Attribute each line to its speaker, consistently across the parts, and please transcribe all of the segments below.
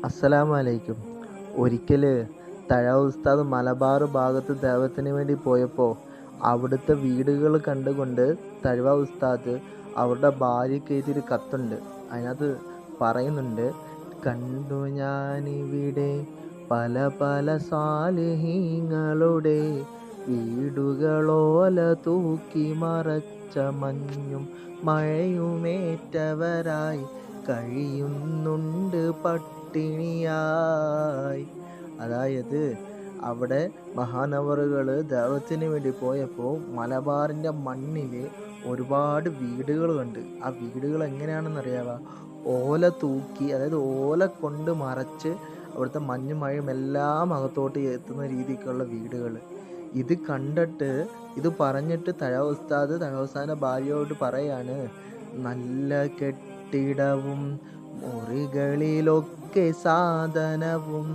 Speaker 1: അസ്സലാമു അലൈക്കും. ഒരിക്കൽ തഴവ ഉസ്താദ് മലബാർ ഭാഗത്ത് ദഅവത്തിന് വേണ്ടി പോയപ്പോൾ അവിടുത്തെ വീടുകൾ കണ്ടുകൊണ്ട് തഴവ ഉസ്താദ് അവരുടെ ഭാര്യയ്ക്ക് എഴുതിയൊരു കത്തുണ്ട്. അതിനകത്ത് പറയുന്നുണ്ട്, കണ്ടു ഞാനിവിടെ പല പല സാലിഹീങ്ങളുടെ വീടുകളോല തൂക്കി മറച്ച മഞ്ഞും മഴയുമേറ്റവരായി കഴിയുന്നുണ്ട് പട്ടിണിയായി. അതായത് അവിടെ മഹാനവറുകൾ ദൈവത്തിന് വേണ്ടി പോയപ്പോൾ മലബാറിൻ്റെ മണ്ണിൽ ഒരുപാട് വീടുകൾ കണ്ട്. ആ വീടുകൾ എങ്ങനെയാണെന്നറിയാവാ? ഓല തൂക്കി, അതായത് ഓല കൊണ്ട് മറച്ച് അവിടുത്തെ മഞ്ഞും മഴയും എല്ലാം അകത്തോട്ട് എത്തുന്ന രീതിക്കുള്ള വീടുകൾ. ഇത് കണ്ടിട്ട്, ഇത് പറഞ്ഞിട്ട് തഴവ ഉസ്താദിൻ്റെ ഭാര്യയോട് പറയാണ്, നല്ല കെട്ടിടവും മുറികളിലൊക്കെ സാധനവും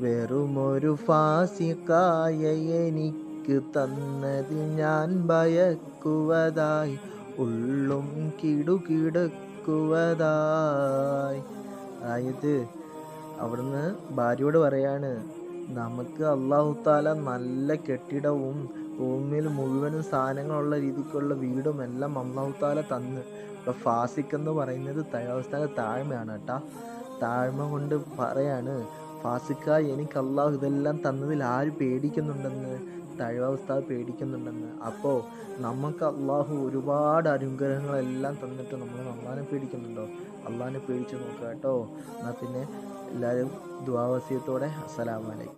Speaker 1: വെറുമൊരു ഫാസിക്കായ എനിക്ക് തന്നത് ഞാൻ ഭയക്കുവതായി, ഉള്ളും കിടുകിടക്കുവതായി. അതായത് അവിടുന്ന് ഭാര്യയോട് പറയാണ്, നമുക്ക് അല്ലാഹു താല നല്ല കെട്ടിടവും ഭൂമിയിൽ മുഴുവനും സാധനങ്ങളുള്ള രീതിക്കുള്ള വീടും എല്ലാം അല്ലാഹു താല തന്ന്. ഇപ്പം ഫാസിക്ക് എന്ന് പറയുന്നത് തഴവസ്ഥാന താഴ്മയാണ് കേട്ടാ. താഴ്മ കൊണ്ട് പറയാണ്, ഫാസിക്ക എനിക്ക് അള്ളാഹു ഇതെല്ലാം തന്നതിൽ ആര് പേടിക്കുന്നുണ്ടെന്ന്? തഴവ ഉസ്താദ് പേടിക്കുന്നുണ്ടെന്ന്. അപ്പോൾ നമുക്ക് അള്ളാഹു ഒരുപാട് അനുഗ്രഹങ്ങളെല്ലാം തന്നിട്ട് നമ്മൾ അള്ളാഹിനെ പേടിക്കുന്നുണ്ടോ? അള്ളാഹിനെ പേടിച്ച് നോക്കുക കേട്ടോ. എന്നാൽ പിന്നെ എല്ലാവരും ദുആ വസിയത്തോടെ അസ്സലാമു അലൈക്കും.